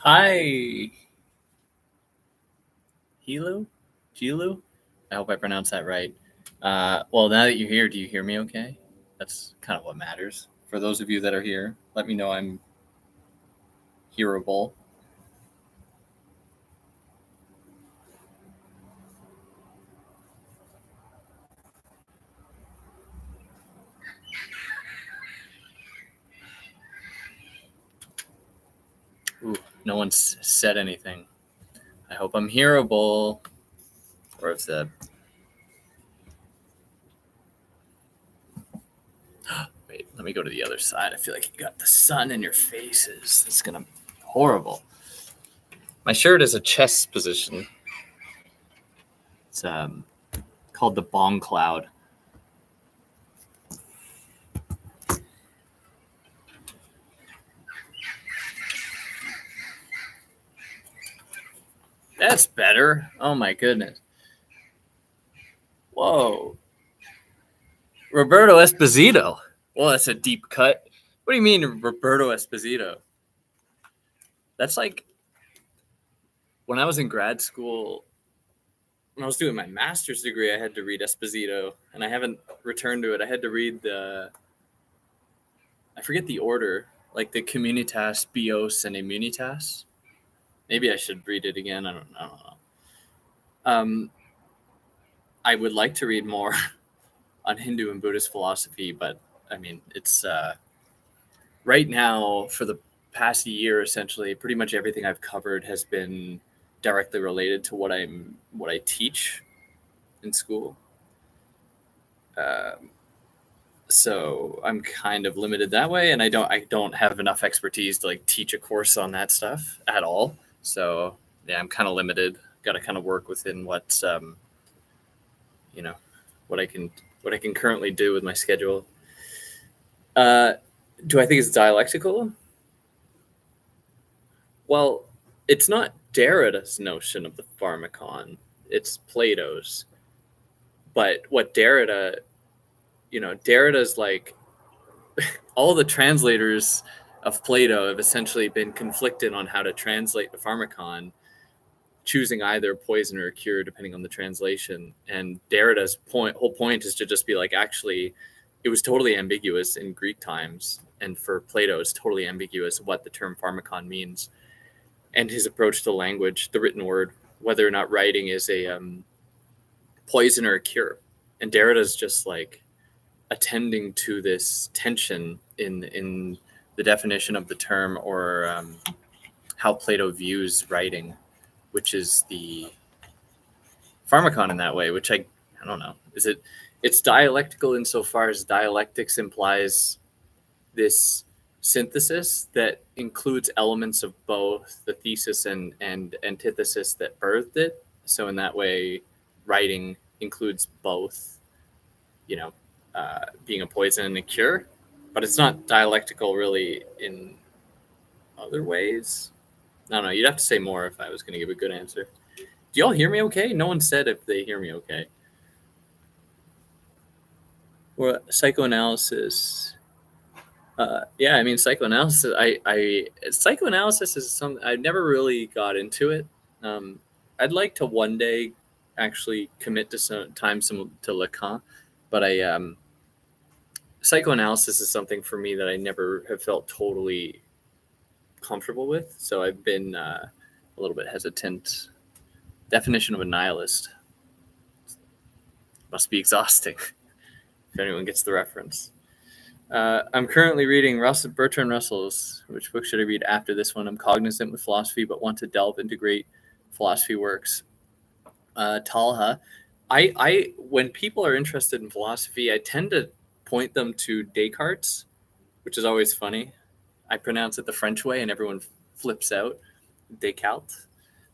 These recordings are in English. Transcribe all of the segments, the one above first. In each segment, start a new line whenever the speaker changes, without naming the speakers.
Hi, Hilu? Jilu? I hope I pronounced that right. Well, now that you're here, do you hear me okay? That's kind of what matters. For those of you that are here, let me know I'm hearable. Ooh, no one's said anything. I hope I'm hearable. Or if the. Wait, let me go to the other side. I feel like you got the sun in your faces. It's going to be horrible. My shirt is a chest position. It's called the Bomb Cloud. That's better. Oh my goodness. Whoa. Roberto Esposito. Well, that's a deep cut. What do you mean, Roberto Esposito? That's like when I was in grad school, when I was doing my master's degree, I had to read Esposito, and I haven't returned to it. I had to read I forget the order, like the Communitas, Bios, and Immunitas. Maybe I should read it again. I don't know. Um, I would like to read more on Hindu and Buddhist philosophy, but I mean, it's right now for the past year, essentially, pretty much everything I've covered has been directly related to what I teach in school. Um, so I'm kind of limited that way, and I don't have enough expertise to like teach a course on that stuff at all. So yeah, I'm kind of limited. Got to kind of work within what you know what I can what I can currently do with my schedule. Uh, do I think it's dialectical? Well, it's not Derrida's notion of the pharmacon; it's Plato's. But what Derrida's like all the translators of Plato have essentially been conflicted on how to translate the pharmacon, choosing either poison or cure depending on the translation. And Derrida's whole point is to just be like, actually, it was totally ambiguous in Greek times, and for Plato, it's totally ambiguous what the term pharmacon means. And his approach to language, the written word, whether or not writing is a poison or a cure. And Derrida's just like attending to this tension in the definition of the term, or how Plato views writing, which is the pharmacon in that way. Which I don't know. It's dialectical insofar as dialectics implies this synthesis that includes elements of both the thesis and antithesis that birthed it. So in that way, writing includes both, you know, being a poison and a cure, but it's not dialectical really in other ways. I don't know. You'd have to say more if I was going to give a good answer. Do y'all hear me okay? No one said if they hear me okay. Or psychoanalysis. Yeah, I mean psychoanalysis. I psychoanalysis is something I never really got into it. Um, I'd like to one day actually commit to some time to Lacan, but I psychoanalysis is something for me that I never have felt totally comfortable with. So I've been a little bit hesitant. Definition of a nihilist must be exhausting if anyone gets the reference. I'm currently reading Bertrand Russell's. Which book should I read after this one? I'm cognizant with philosophy, but want to delve into great philosophy works. Talha. When people are interested in philosophy, I tend to point them to Descartes, which is always funny. I pronounce it the French way, and everyone flips out. Descartes.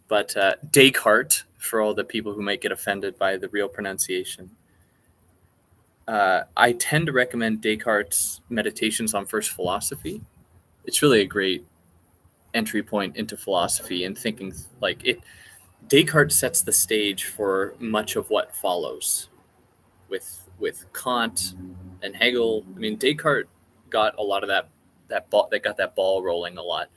But Descartes, for all the people who might get offended by the real pronunciation. I tend to recommend Descartes' Meditations on First Philosophy. It's really a great entry point into philosophy and thinking like it. Descartes sets the stage for much of what follows with Kant and Hegel. I mean, Descartes got a lot of that got that ball rolling a lot.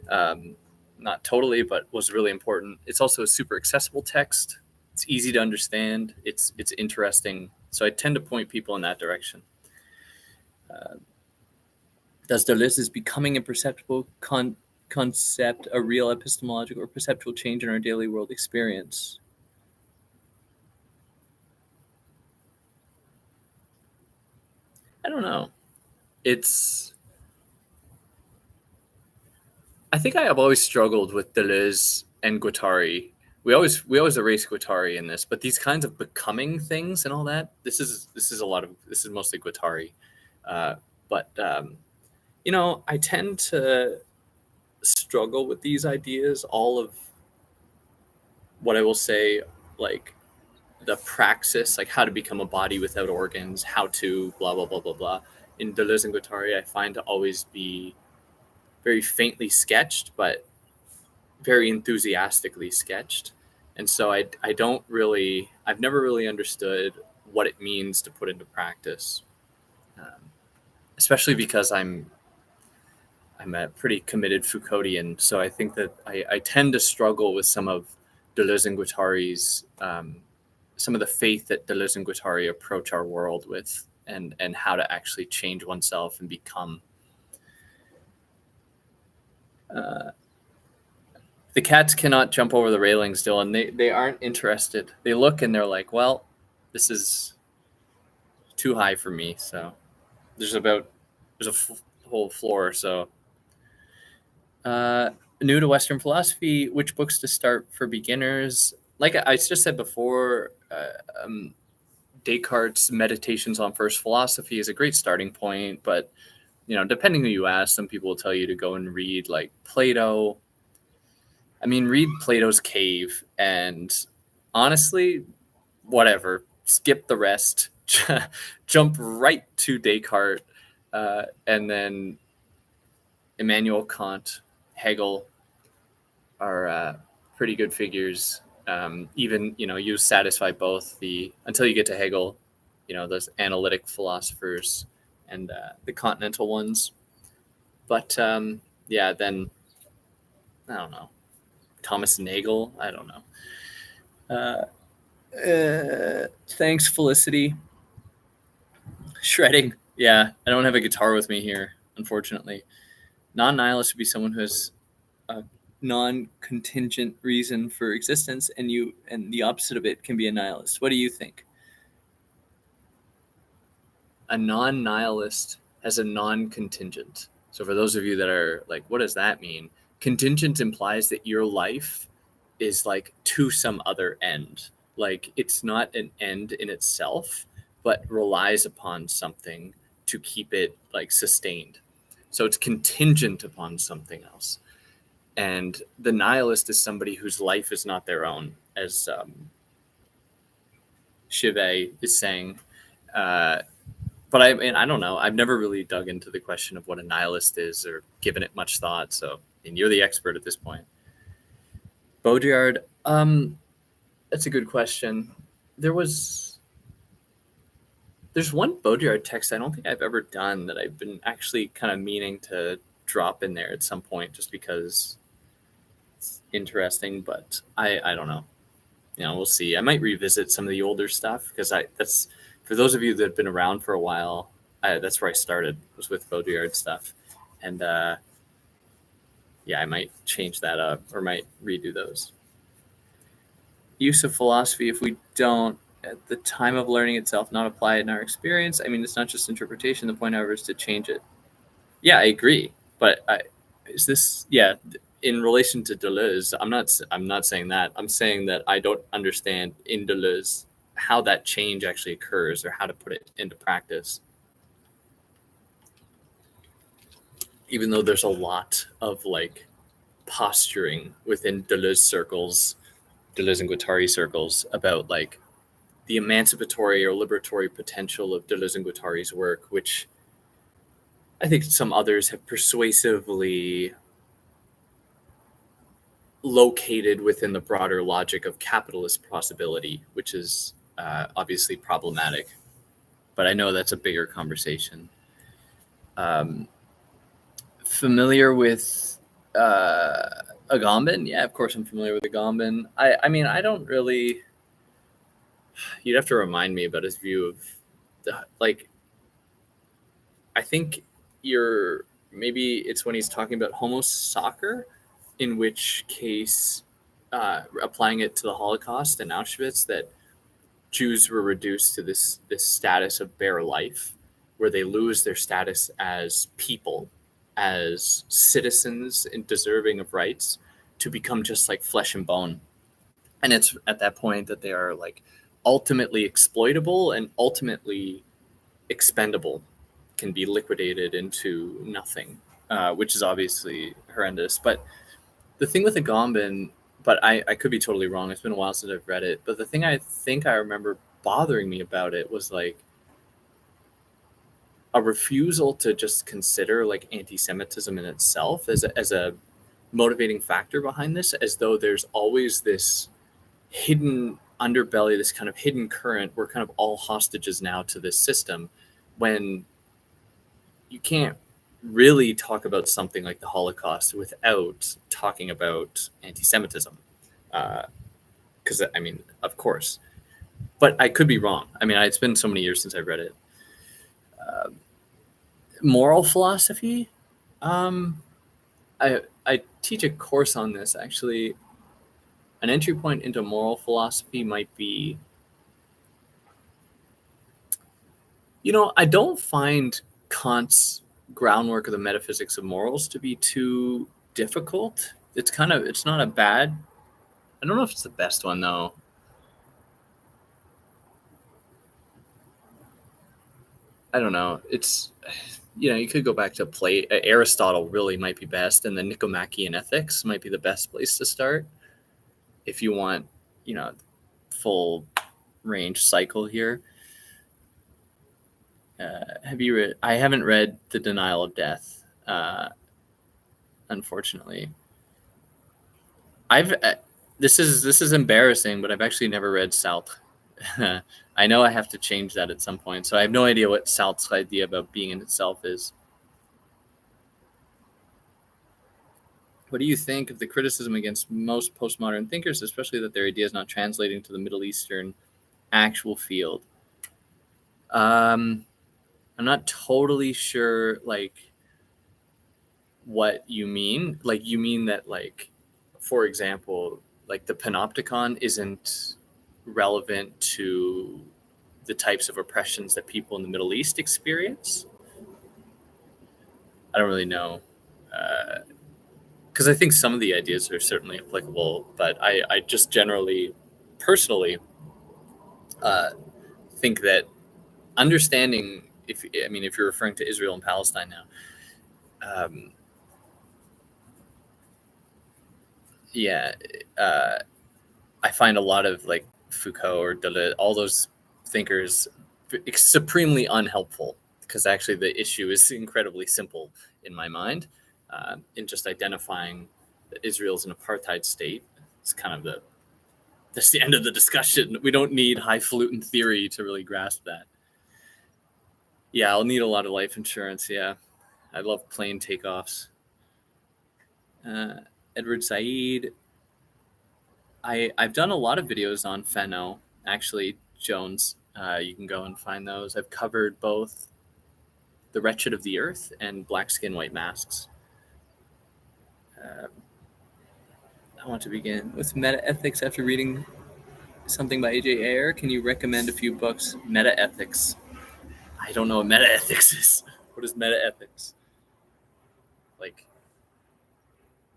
Um, not totally, but was really important. It's also a super accessible text. It's easy to understand. It's interesting. So I tend to point people in that direction. Does Deleuze's becoming imperceptible concept a real epistemological or perceptual change in our daily world experience? I don't know. I think I have always struggled with Deleuze and Guattari. We always erase Guattari in this, but these kinds of becoming things and all that. This is mostly Guattari, but I tend to struggle with these ideas. All of what I will say, like the praxis, like how to become a body without organs, how to blah blah blah blah blah. In Deleuze and Guattari, I find to always be very faintly sketched, but very enthusiastically sketched. And so I've never really understood what it means to put into practice, especially because I'm a pretty committed Foucauldian. So I think that I tend to struggle with some of Deleuze and Guattari's, some of the faith that Deleuze and Guattari approach our world with, and how to actually change oneself and become. The cats cannot jump over the railings, Dylan. They aren't interested. They look and they're like, well, this is too high for me. So there's a whole floor. So new to Western philosophy, which books to start for beginners? Like I just said before, Descartes' Meditations on First Philosophy is a great starting point, but depending who you ask, some people will tell you to go and read like Plato. I mean, read Plato's Cave, and honestly, whatever, skip the rest, jump right to Descartes, and then Immanuel Kant, Hegel are pretty good figures. Even you satisfy both until you get to Hegel, those analytic philosophers and the continental ones. But then I don't know. Thomas Nagel, I don't know. Thanks, Felicity. Shredding. Yeah, I don't have a guitar with me here, unfortunately. Non-nihilist would be someone who has a non-contingent reason for existence, and the opposite of it can be a nihilist. What do you think? A non-nihilist has a non-contingent. So for those of you that are like, what does that mean? Contingent implies that your life is like to some other end. Like it's not an end in itself, but relies upon something to keep it like sustained. So it's contingent upon something else. And the nihilist is somebody whose life is not their own, as Chivet is saying. But I don't know. I've never really dug into the question of what a nihilist is or given it much thought. So, and you're the expert at this point. Baudrillard, that's a good question. There's one Baudrillard text I don't think I've ever done that I've been actually kind of meaning to drop in there at some point just because it's interesting, but I don't know. We'll see. I might revisit some of the older stuff because that's for those of you that have been around for a while. That's where I started, was with Baudrillard stuff, and I might change that up or might redo those. Use of philosophy, if we don't at the time of learning itself not apply it in our experience. I mean, it's not just interpretation. The point, however, is to change it. Yeah, I agree. But in relation to Deleuze, I'm not saying that. I'm saying that I don't understand in Deleuze how that change actually occurs or how to put it into practice. Even though there's a lot of like posturing within Deleuze circles, Deleuze and Guattari circles, about like the emancipatory or liberatory potential of Deleuze and Guattari's work, which I think some others have persuasively located within the broader logic of capitalist possibility, which is obviously problematic. But I know that's a bigger conversation. Familiar with Agamben, yeah, of course I'm familiar with Agamben. I mean, I don't really. You'd have to remind me about his view of, like, I think you're maybe it's when he's talking about homo soccer, in which case, applying it to the Holocaust and Auschwitz, that Jews were reduced to this status of bare life, where they lose their status as people, as citizens and deserving of rights, to become just like flesh and bone. And it's at that point that they are like ultimately exploitable and ultimately expendable, can be liquidated into nothing, which is obviously horrendous. But the thing with Agamben, but I could be totally wrong. It's been a while since I've read it. But the thing I think I remember bothering me about it was like a refusal to just consider like anti-Semitism in itself as a motivating factor behind this, as though there's always this hidden underbelly, this kind of hidden current. We're kind of all hostages now to this system, when you can't really talk about something like the Holocaust without talking about anti-Semitism. Because, I mean, of course. But I could be wrong. I mean, it's been so many years since I've read it. Moral philosophy. I teach a course on this, actually. An entry point into moral philosophy might be, I don't find Kant's groundwork of the metaphysics of morals to be too difficult. It's not a bad, I don't know if it's the best one though. I don't know. It's, you could go back to Aristotle really might be best, and the Nicomachean Ethics might be the best place to start if you want, full range cycle here. Have you read? I haven't read The Denial of Death, unfortunately. This is embarrassing, but I've actually never read Sartre. I know I have to change that at some point. So I have no idea what Sartre's idea about being in itself is. What do you think of the criticism against most postmodern thinkers, especially that their idea is not translating to the Middle Eastern actual field? I'm not totally sure, like, what you mean. Like, you mean that, like, for example, like the panopticon isn't relevant to the types of oppressions that people in the Middle East experience? I don't really know. Because I think some of the ideas are certainly applicable, but I just generally, personally, think that understanding, if you're referring to Israel and Palestine now, I find a lot of like Foucault or Derrida, all those thinkers, supremely unhelpful, because actually the issue is incredibly simple in my mind, in just identifying that Israel's an apartheid state. It's kind of that's the end of the discussion. We don't need highfalutin theory to really grasp that. Yeah, I'll need a lot of life insurance. Yeah, I love plane takeoffs. Edward Said. I've done a lot of videos on Fanon, actually, Jones. You can go and find those. I've covered both The Wretched of the Earth and Black Skin, White Masks. I want to begin with meta-ethics after reading something by A.J. Ayer. Can you recommend a few books? Meta-ethics. I don't know what meta-ethics is. What is meta-ethics? Like,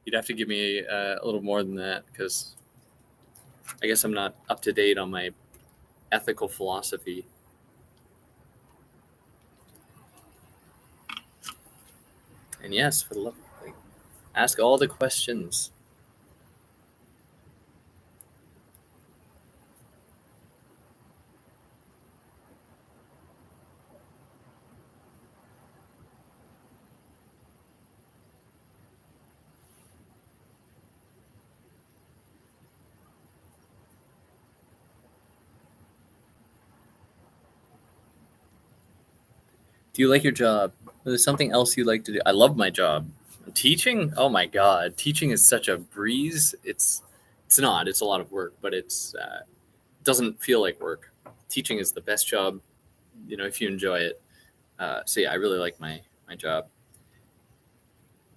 you'd have to give me a little more than that, because I guess I'm not up to date on my ethical philosophy. And yes, for the love of, like, ask all the questions. Do you like your job? There's something else you like to do? I love my job. Teaching, oh my god, teaching is such a breeze. It's not. It's a lot of work, but it's doesn't feel like work. Teaching is the best job, if you enjoy it. So yeah, I really like my job.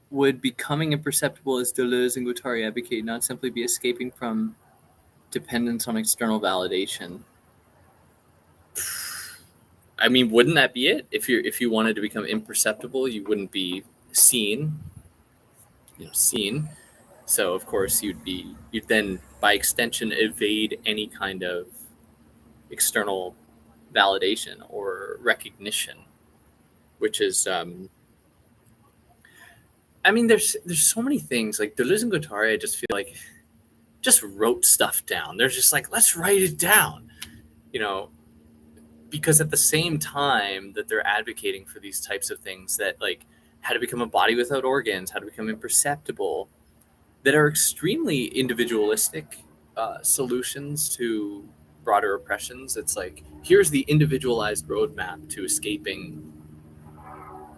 Would becoming imperceptible, as Deleuze and Guattari advocate, not simply be escaping from dependence on external validation? I mean, wouldn't that be it? If you wanted to become imperceptible, you wouldn't be seen. Seen. So of course you'd then by extension evade any kind of external validation or recognition, which is I mean, there's so many things like Deleuze and Guattari. I just feel like just wrote stuff down. They're just like, let's write it down, because at the same time that they're advocating for these types of things, that like how to become a body without organs, how to become imperceptible, that are extremely individualistic solutions to broader oppressions. It's like, here's the individualized roadmap to escaping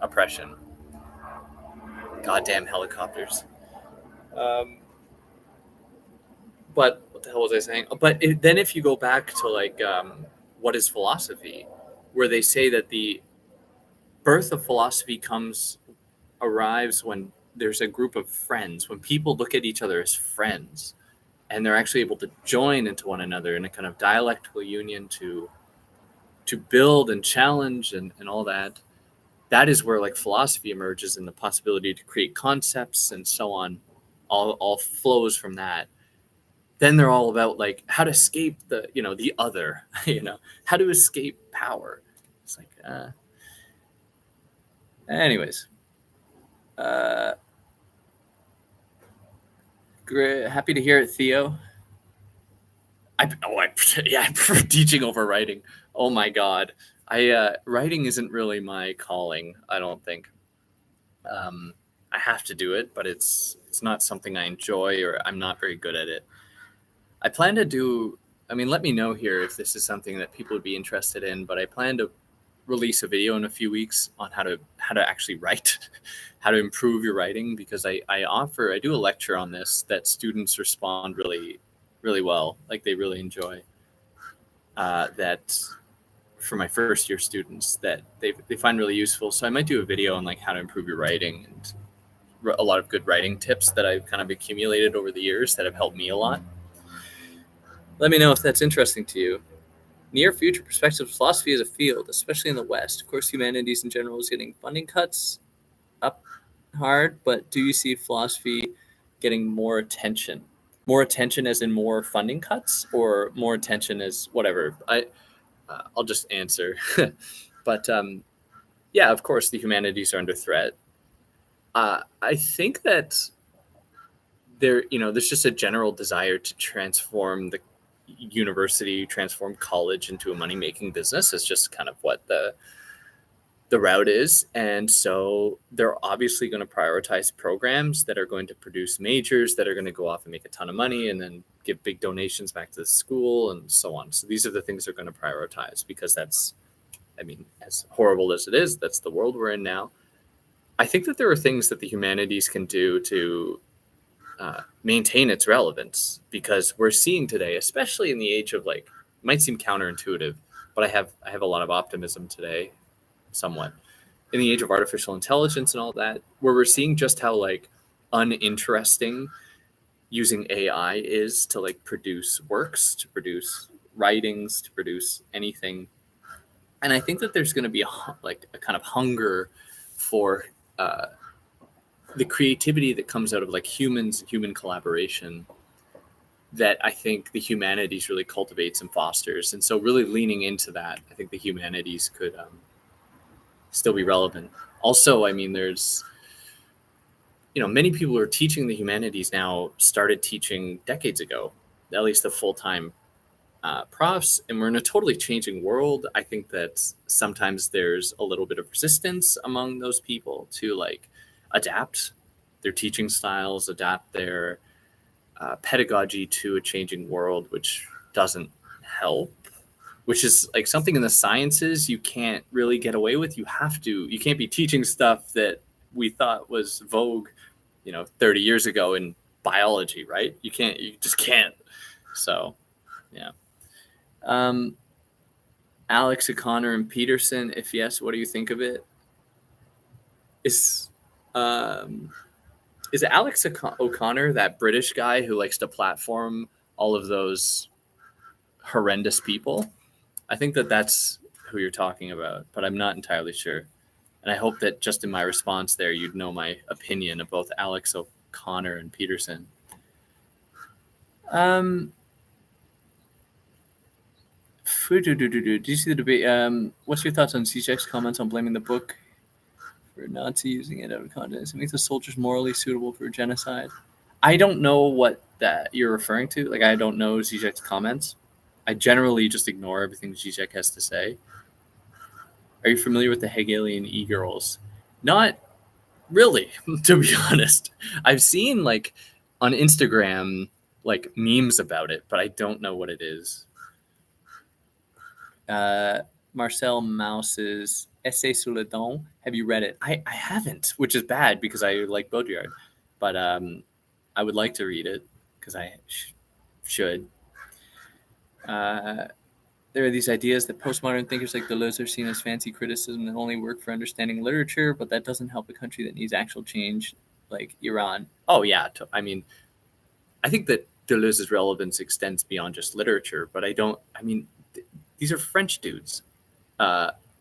oppression. Goddamn helicopters. But what the hell was I saying? But then if you go back to like, what is philosophy, where they say that the birth of philosophy arrives when there's a group of friends, when people look at each other as friends, and they're actually able to join into one another in a kind of dialectical union to build and challenge and all that. That is where like philosophy emerges, and the possibility to create concepts and so on all flows from that. Then they're all about like how to escape the other, how to escape power. It's like, anyways, great. Happy to hear it, Theo. I prefer teaching over writing. Oh my God. Writing isn't really my calling, I don't think. I have to do it, but it's not something I enjoy, or I'm not very good at it. I plan to do, let me know here if this is something that people would be interested in, but I plan to release a video in a few weeks on how to actually write, how to improve your writing, because I do a lecture on this that students respond really, really well. Like they really enjoy that. For my first year students, that they find really useful. So I might do a video on like how to improve your writing, and a lot of good writing tips that I've kind of accumulated over the years that have helped me a lot. Let me know if that's interesting to you. Near future perspective of philosophy as a field, especially in the West. Of course, humanities in general is getting funding cuts up hard, but do you see philosophy getting more attention? More attention as in more funding cuts, or more attention as whatever? I'll just answer. But yeah, of course, the humanities are under threat. I think that there's just a general desire to transform the university, transform college into a money-making business. It's just kind of what the route is. And so they're obviously going to prioritize programs that are going to produce majors that are going to go off and make a ton of money and then give big donations back to the school and so on. So these are the things they're going to prioritize, because that's, as horrible as it is, that's the world we're in now. I think that there are things that the humanities can do to maintain its relevance, because we're seeing today, especially in the age of like, it might seem counterintuitive, but I have a lot of optimism today, somewhat, in the age of artificial intelligence and all that, where we're seeing just how like uninteresting using AI is to like produce works, to produce writings, to produce anything. And I think that there's going to be a kind of hunger for the creativity that comes out of like humans and human collaboration, that I think the humanities really cultivates and fosters. And so really leaning into that, I think the humanities could still be relevant. Also, there's, many people who are teaching the humanities now started teaching decades ago, at least the full-time profs, and we're in a totally changing world. I think that sometimes there's a little bit of resistance among those people to like adapt their teaching styles, adapt their pedagogy to a changing world, which doesn't help, which is like something in the sciences you can't really get away with. You can't be teaching stuff that we thought was vogue 30 years ago in biology, right? You just can't. So, yeah. Alex O'Connor and Peterson, if yes, what do you think of it? Is Alex O'Connor that British guy who likes to platform all of those horrendous people? I think that's who you're talking about, but I'm not entirely sure. And I hope that just in my response there, you'd know my opinion of both Alex O'Connor and Peterson. Do you see the debate? What's your thoughts on Zizek's comments on blaming the book for Nazi using it out of context? It makes the soldiers morally suitable for genocide. I don't know what that you're referring to. Like, I don't know Zizek's comments. I generally just ignore everything Zizek has to say. Are you familiar with the Hegelian e-girls? Not really, to be honest. I've seen like on Instagram like memes about it, but I don't know what it is. Marcel Mauss's Essai sur le don. Have you read it? I haven't, which is bad because I like Baudrillard, but I would like to read it because I should. There are these ideas that postmodern thinkers like Deleuze are seen as fancy criticism that only work for understanding literature, but that doesn't help a country that needs actual change, like Iran. Oh yeah, I mean, I think that Deleuze's relevance extends beyond just literature, but these are French dudes.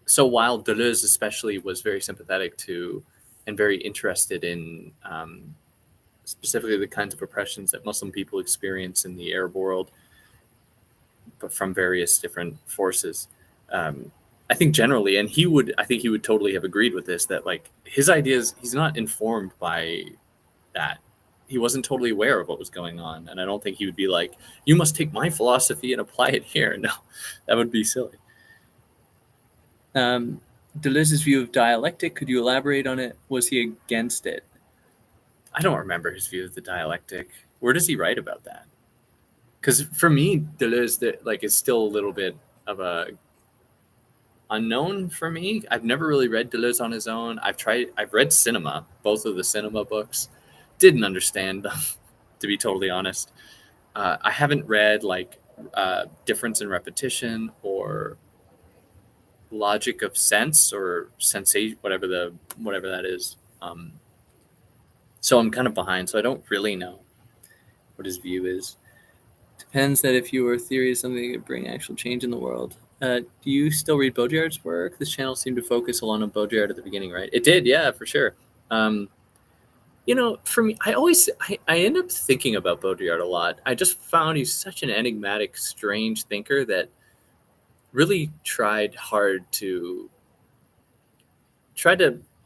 So while Deleuze especially was very sympathetic to and very interested in specifically the kinds of oppressions that Muslim people experience in the Arab world, but from various different forces, I think generally, and I think he would totally have agreed with this, that like his ideas, he's not informed by that. He wasn't totally aware of what was going on. And I don't think he would be like, you must take my philosophy and apply it here. No, that would be silly. Deleuze's view of dialectic, could you elaborate on it? Was he against it? I don't remember his view of the dialectic. Where does he write about that? Because for me, Deleuze is still a little bit of a unknown for me. I've never really read Deleuze on his own. I've read Cinema, both of the Cinema books. Didn't understand them, to be totally honest. I haven't read Difference in Repetition or Logic of Sense or Sensation, whatever that is. So I'm kind of behind, so I don't really know what his view is. Depends that if your theory is something that could bring actual change in the world. Do you still read Baudrillard's work? This channel seemed to focus a lot on Baudrillard at the beginning, right? It did, yeah, for sure. For me, I end up thinking about Baudrillard a lot. I just found he's such an enigmatic, strange thinker that really tried to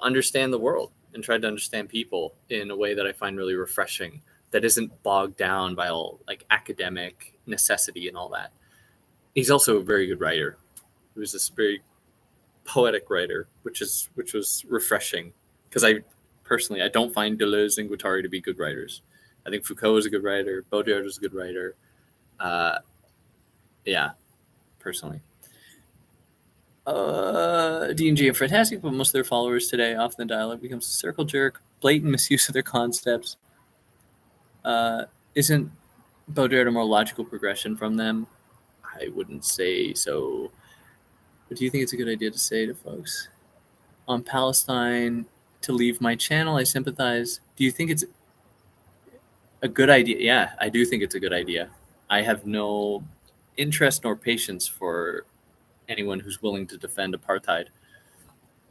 understand the world and tried to understand people in a way that I find really refreshing, that isn't bogged down by all like academic necessity and all that. He's also a very good writer. He was this very poetic writer, which was refreshing, because I don't find Deleuze and Guattari to be good writers. I think Foucault is a good writer. Baudrillard is a good writer. Yeah, personally. D&G are fantastic, but most of their followers today, often the dialogue becomes a circle jerk, blatant misuse of their concepts. Isn't Baudrillard a more logical progression from them? I wouldn't say so. But do you think it's a good idea to say to folks on Palestine to leave my channel? I sympathize. Do you think it's a good idea? Yeah, I do think it's a good idea. I have no interest nor patience for anyone who's willing to defend apartheid.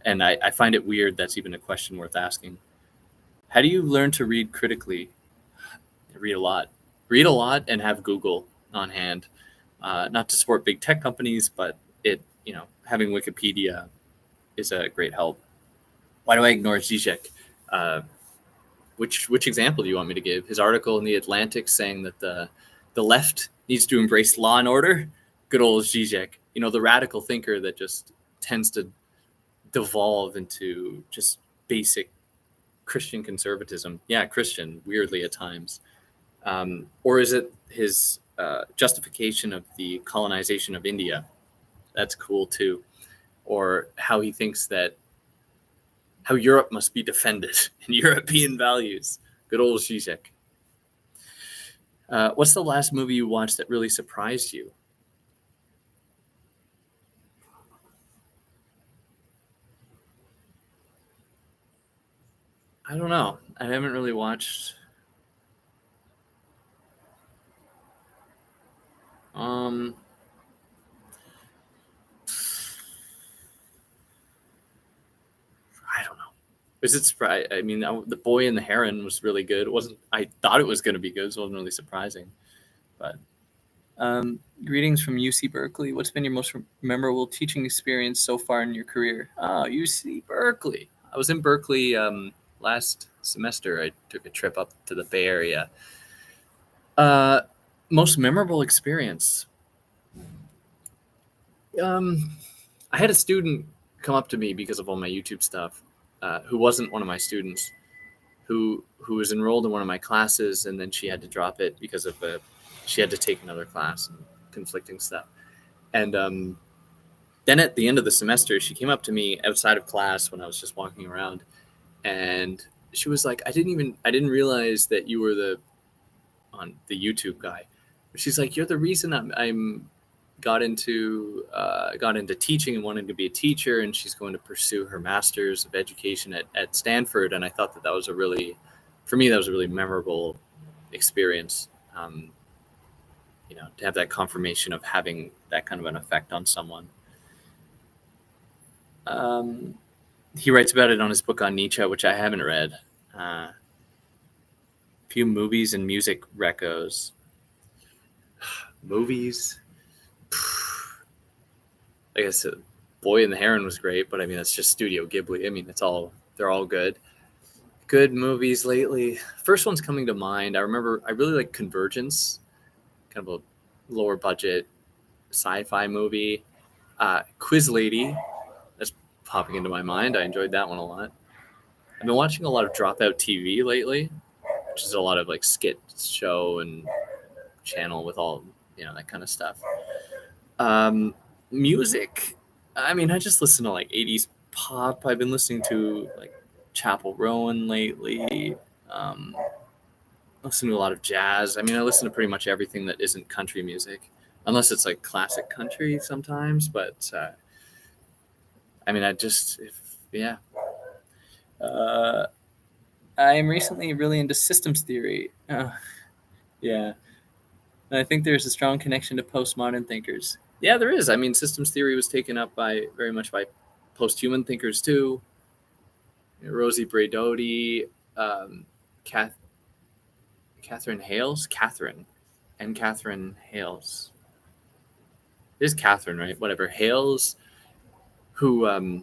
And I find it weird that's even a question worth asking. How do you learn to read critically? Read a lot. Read a lot and have Google on hand. Not to support big tech companies, but having Wikipedia is a great help. Why do I ignore Zizek? Which example do you want me to give? His article in The Atlantic saying that the left needs to embrace law and order? Good old Zizek. The radical thinker that just tends to devolve into just basic Christian conservatism. Yeah, Christian, weirdly at times. Or is it his justification of the colonization of India? That's cool too. Or how he thinks that how Europe must be defended and European values. Good old Zizek. What's the last movie you watched that really surprised you? I don't know. I haven't really watched. Um, I don't know. Was it surprise? I mean, The Boy and the Heron was really good. It wasn't. I thought it was going to be good, so it wasn't really surprising. But greetings from UC Berkeley. What's been your most memorable teaching experience so far in your career? Oh, UC Berkeley. I was in Berkeley last semester. I took a trip up to the Bay Area. Uh, most memorable experience. I had a student come up to me because of all my YouTube stuff, who wasn't one of my students, who was enrolled in one of my classes, and then she had to drop it because of she had to take another class and conflicting stuff. And then at the end of the semester, she came up to me outside of class when I was just walking around, and she was like, I didn't realize that you were the YouTube guy. She's like, you're the reason I'm got into teaching and wanted to be a teacher, and she's going to pursue her master's of education at Stanford. And I thought that was for me, that was a really memorable experience. To have that confirmation of having that kind of an effect on someone. He writes about it on his book on Nietzsche, which I haven't read. Few movies and music recos. Movies. Like I said, Boy and the Heron was great, but I mean, that's just Studio Ghibli. I mean, they're all good. Good movies lately. First one's coming to mind. I remember I really like Convergence, kind of a lower budget sci-fi movie. Quiz Lady, that's popping into my mind. I enjoyed that one a lot. I've been watching a lot of Dropout TV lately, which is a lot of like skit show and channel with all, that kind of stuff. Music. I mean, I just listen to like 80s pop. I've been listening to like Chapel Rowan lately. Listen to a lot of jazz. I mean, I listen to pretty much everything that isn't country music, unless it's like classic country sometimes. But I mean, I am recently really into systems theory. Yeah. And I think there's a strong connection to postmodern thinkers. Yeah, there is. I mean, systems theory was taken up very much by post-human thinkers too. Rosie Braidotti, Catherine Hales. It is Catherine, right? Whatever. Hales, who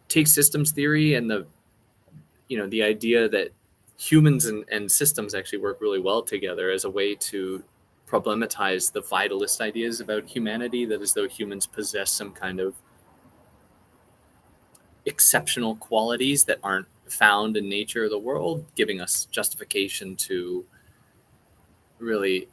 takes systems theory and the idea that humans and systems actually work really well together as a way to problematize the vitalist ideas about humanity, that as though humans possess some kind of exceptional qualities that aren't found in nature or the world, giving us justification to really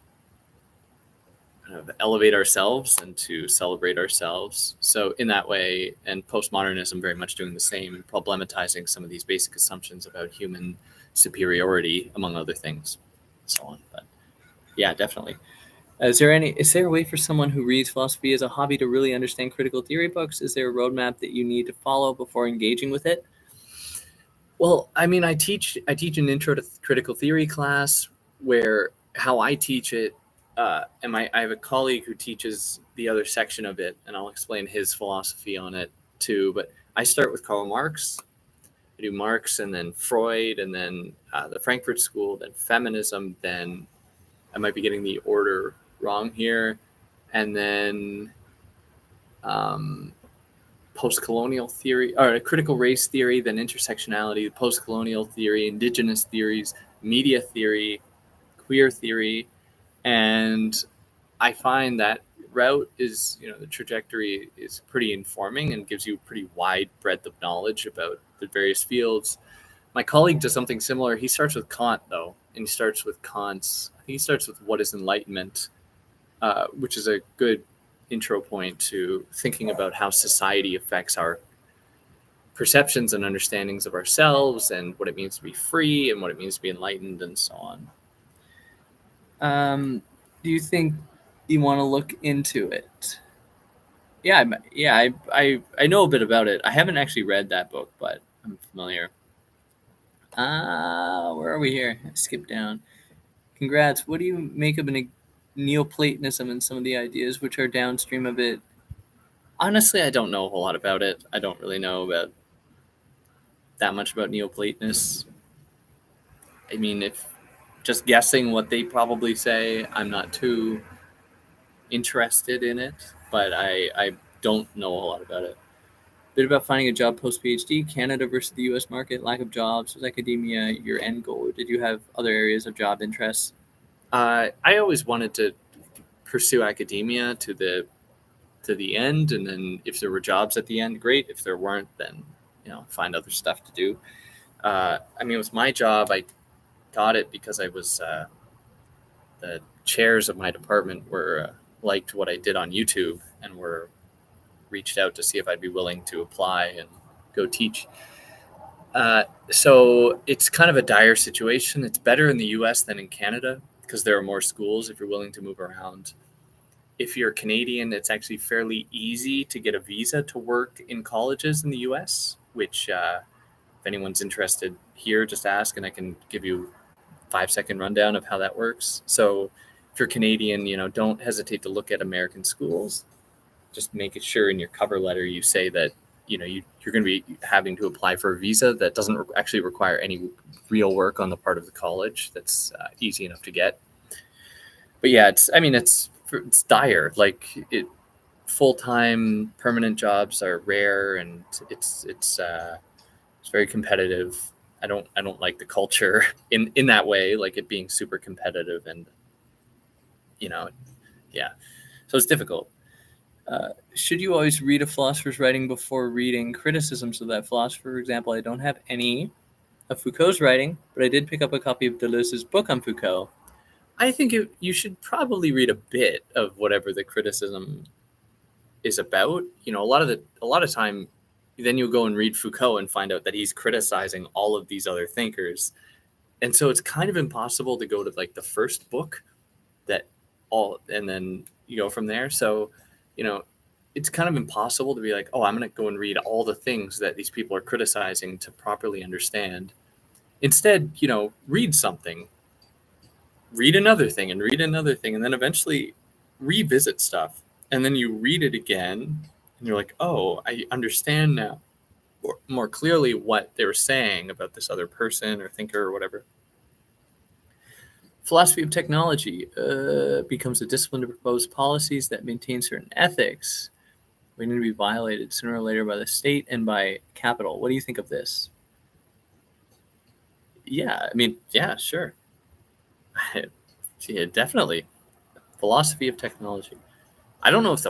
kind of elevate ourselves and to celebrate ourselves. So in that way, and postmodernism very much doing the same and problematizing some of these basic assumptions about human superiority, among other things, and so on. But yeah, definitely. Is there a way for someone who reads philosophy as a hobby to really understand critical theory books? Is there a roadmap that you need to follow before engaging with it? Well, I mean, I teach an intro to critical theory class where how I teach it, and I have a colleague who teaches the other section of it, and I'll explain his philosophy on it too. But I start with Karl Marx. I do Marx and then Freud and then the Frankfurt School, then feminism, then I might be getting the order wrong here, and then post-colonial theory, or critical race theory, then intersectionality, post-colonial theory, indigenous theories, media theory, queer theory. And I find that route is, the trajectory is pretty informing and gives you a pretty wide breadth of knowledge about the various fields. My colleague does something similar. He starts with Kant, though, and he starts with what is enlightenment, which is a good intro point to thinking about how society affects our perceptions and understandings of ourselves and what it means to be free and what it means to be enlightened and so on. Do you think you want to look into it? Yeah, I know a bit about it. I haven't actually read that book, but I'm familiar. Where are we here? Skip down. Congrats. What do you make of Neoplatonism and some of the ideas which are downstream of it? Honestly, I don't know a whole lot about it. I don't really know about that much about Neoplatonists. I mean, if just guessing what they probably say, I'm not too interested in it, but I don't know a whole lot about it. A bit about finding a job post PhD, Canada versus the US market, lack of jobs, was academia your end goal? Or did you have other areas of job interests? I always wanted to pursue academia to the end, and then if there were jobs at the end, great. If there weren't, then find other stuff to do. I mean, with my job, I got it because I was the chairs of my department were liked what I did on YouTube and were reached out to see if I'd be willing to apply and go teach. So it's kind of a dire situation. It's better in the US than in Canada because there are more schools if you're willing to move around. If you're Canadian, it's actually fairly easy to get a visa to work in colleges in the US, which if anyone's interested here, just ask and I can give you a 5-second rundown of how that works. So if you're Canadian, don't hesitate to look at American schools. Just make sure in your cover letter you say that you're going to be having to apply for a visa that doesn't actually require any real work on the part of the college. That's easy enough to get. But yeah, it's dire. Like full-time permanent jobs are rare, and it's very competitive. I don't like the culture in that way, like it being super competitive, and yeah, so it's difficult. Should you always read a philosopher's writing before reading criticisms of that philosopher? For example, I don't have any of Foucault's writing, but I did pick up a copy of Deleuze's book on Foucault. I think you should probably read a bit of whatever the criticism is about. A lot of time, then you'll go and read Foucault and find out that he's criticizing all of these other thinkers, and so it's kind of impossible to go to like the first book and then you go from there. So it's kind of impossible to be like, oh, I'm going to go and read all the things that these people are criticizing to properly understand. Instead, read something, read another thing, and read another thing, and then eventually revisit stuff. And then you read it again, and you're like, oh, I understand now more clearly what they were saying about this other person or thinker or whatever. Philosophy of technology becomes a discipline to propose policies that maintain certain ethics waiting to be violated sooner or later by the state and by capital. What do you think of this? Yeah, sure. Yeah, definitely. Philosophy of technology. I don't know if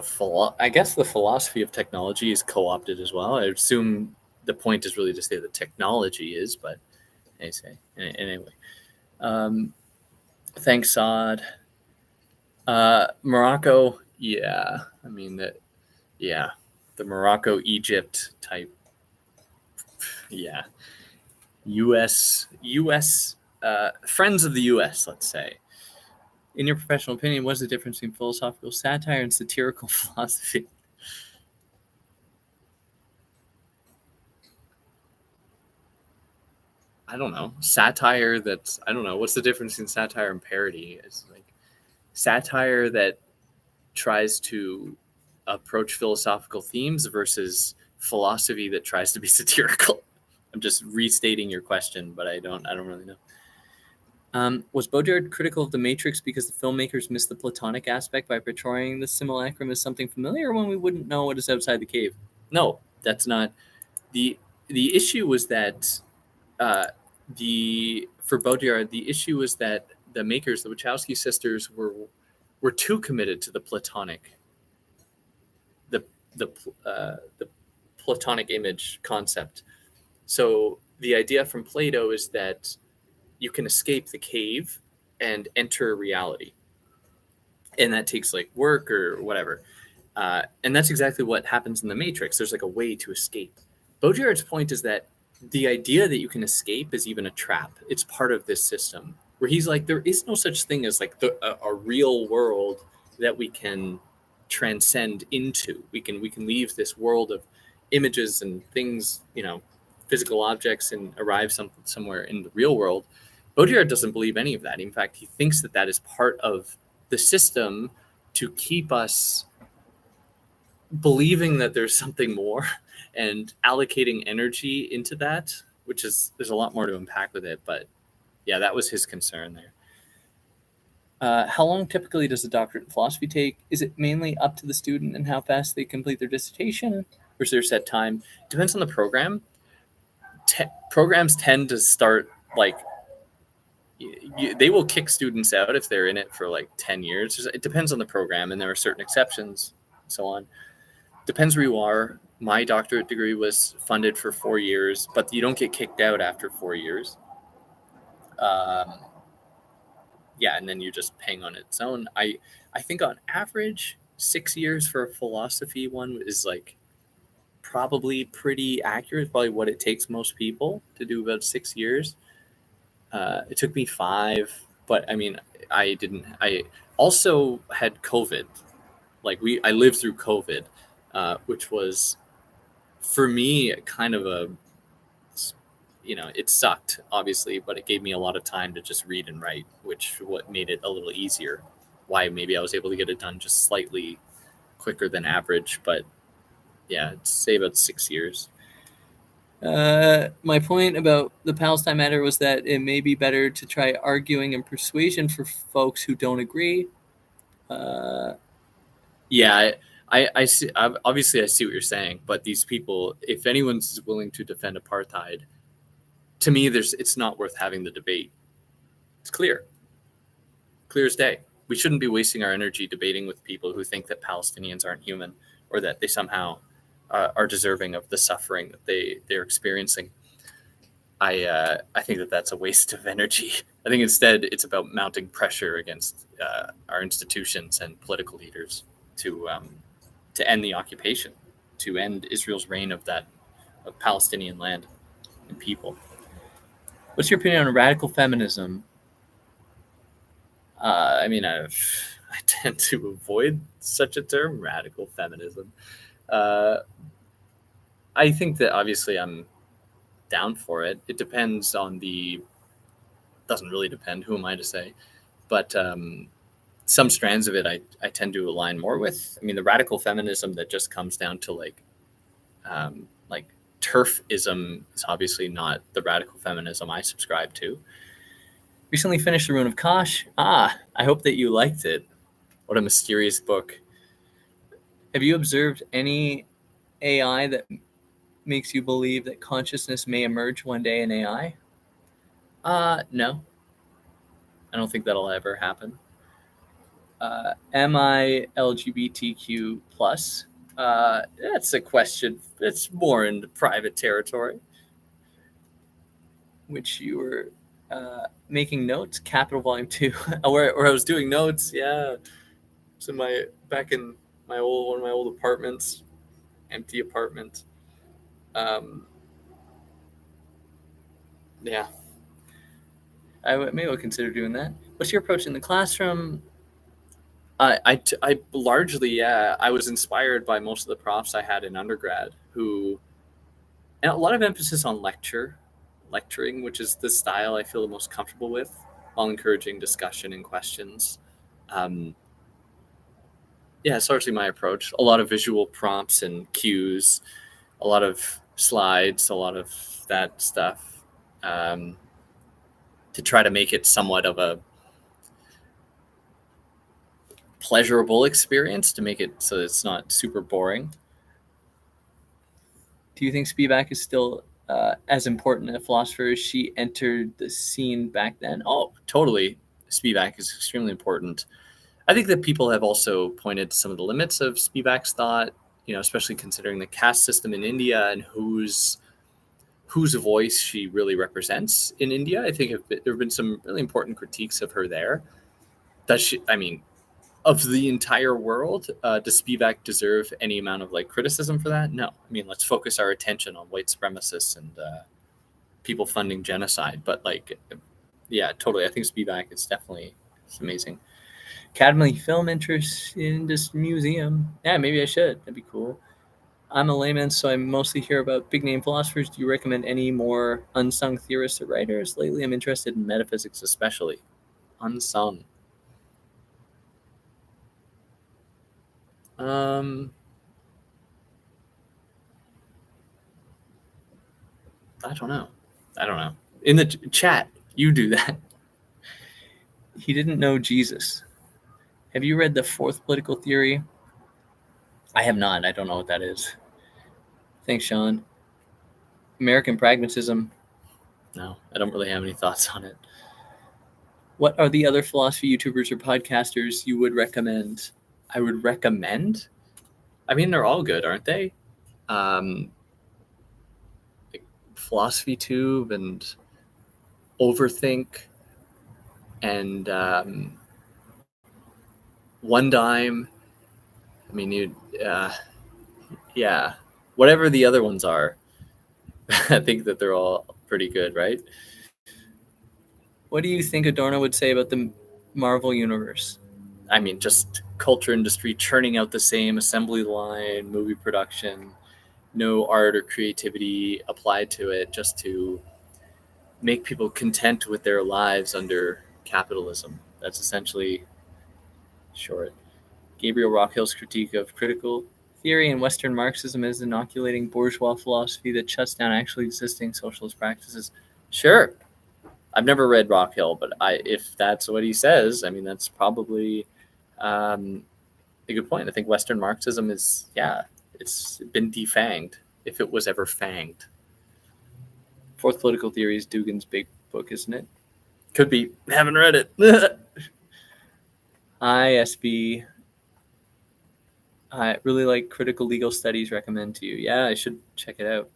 I guess the philosophy of technology is co-opted as well. I assume the point is really to say that technology is, but anyway. Thanks, Saad. Morocco, yeah. I mean that. Yeah, the Morocco Egypt type. Yeah, U.S. Friends of the U.S. Let's say. In your professional opinion, what's the difference between philosophical satire and satirical philosophy? I don't know. Satire that's, I don't know. What's the difference between satire and parody? It's like satire that tries to approach philosophical themes versus philosophy that tries to be satirical. I'm just restating your question, but I don't really know. Was Baudrillard critical of The Matrix because the filmmakers missed the Platonic aspect by portraying the simulacrum as something familiar when we wouldn't know what is outside the cave? No, that's not. The issue was that for Baudrillard, the issue was that the makers, the Wachowski sisters, were too committed to the Platonic, the Platonic image concept. So the idea from Plato is that you can escape the cave and enter reality, and that takes like work or whatever. And that's exactly what happens in the Matrix. There's like a way to escape. Baudrillard's point is that the idea that you can escape is even a trap. It's part of this system where he's like, there is no such thing as like a real world that we can transcend into. We can leave this world of images and things, physical objects, and arrive somewhere in the real world. Baudrillard doesn't believe any of that. In fact, he thinks that that is part of the system to keep us believing that there's something more and allocating energy into that, there's a lot more to unpack with it. But yeah, that was his concern there. How long typically does a doctorate in philosophy take? Is it mainly up to the student and how fast they complete their dissertation? Or is there a set time? Depends on the program. Programs tend to start like, they will kick students out if they're in it for like 10 years. It depends on the program, and there are certain exceptions and so on. Depends where you are. My doctorate degree was funded for 4 years, but you don't get kicked out after 4 years. Yeah, and then you're just paying on its own. I think on average, 6 years for a philosophy one is like probably pretty accurate. Probably what it takes most people to do, about 6 years. It took me 5, but I mean, I also had COVID. Like I lived through COVID, which was for me kind of it sucked, obviously, but it gave me a lot of time to just read and write, which what made it a little easier. Why maybe I was able to get it done just slightly quicker than average, but yeah, I'd say about 6 years. My point about the Palestine matter was that it may be better to try arguing and persuasion for folks who don't agree. Yeah, I see. Obviously, I see what you're saying, but these people, if anyone's willing to defend apartheid, to me, it's not worth having the debate. It's clear as day. We shouldn't be wasting our energy debating with people who think that Palestinians aren't human, or that they somehow are deserving of the suffering that they're experiencing. I think that that's a waste of energy. I think instead it's about mounting pressure against our institutions and political leaders to end the occupation, to end Israel's reign of Palestinian land and people. What's your opinion on radical feminism? I mean, I tend to avoid such a term, radical feminism. I think that obviously I'm down for it. It depends on doesn't really depend, who am I to say? But some strands of it I tend to align more with. I mean, the radical feminism that just comes down to like turfism is obviously not the radical feminism I subscribe to. Recently finished The Ruin of Kosh. I hope that you liked it. What a mysterious book. Have you observed any AI that makes you believe that consciousness may emerge one day in AI? No. I don't think that'll ever happen. Am I LGBTQ plus? That's a question. It's more in the private territory. Which you were making notes, Capital Volume 2, where I was doing notes. Yeah, it's back in one of my old apartments, empty apartment. Yeah, maybe I'll consider doing that. What's your approach in the classroom? I largely, yeah, I was inspired by most of the profs I had in undergrad, and a lot of emphasis on lecturing, which is the style I feel the most comfortable with, while encouraging discussion and questions. Yeah, it's largely my approach. A lot of visual prompts and cues, a lot of slides, a lot of that stuff, to try to make it somewhat of a pleasurable experience, to make it so it's not super boring. Do you think Spivak is still as important a philosopher as she entered the scene back then? Oh, totally. Spivak is extremely important. I think that people have also pointed to some of the limits of Spivak's thought, especially considering the caste system in India and whose voice she really represents in India. I think there have been some really important critiques of her there. of the entire world. Does Spivak deserve any amount of like criticism for that? No. I mean, let's focus our attention on white supremacists and people funding genocide. But like, yeah, totally. I think Spivak is definitely, it's amazing. Academy film interest in this museum. Yeah, maybe I should. That'd be cool. I'm a layman, so I mostly hear about big name philosophers. Do you recommend any more unsung theorists or writers? Lately, I'm interested in metaphysics, especially. Unsung. I don't know. In the chat, you do that. He didn't know Jesus. Have you read The Fourth Political Theory? I have not. I don't know what that is. Thanks, Sean. American Pragmatism. No, I don't really have any thoughts on it. What are the other philosophy YouTubers or podcasters you would recommend? I would recommend? I mean, they're all good, aren't they? Like Philosophy Tube and Overthink and One Dime. I mean, yeah, whatever the other ones are, I think that they're all pretty good, right? What do you think Adorno would say about the Marvel universe? I mean, just culture industry churning out the same assembly line, movie production, no art or creativity applied to it, just to make people content with their lives under capitalism. That's essentially short. Gabriel Rockhill's critique of critical theory and Western Marxism is inoculating bourgeois philosophy that shuts down actually existing socialist practices. Sure. I've never read Rockhill, but if that's what he says, I mean, that's probably a good point. I think Western Marxism is, it's been defanged, if it was ever fanged. Fourth Political Theory is Dugan's big book, isn't it? Could be. Haven't read it. ISB. I really like Critical Legal Studies. Recommend to you. Yeah, I should check it out.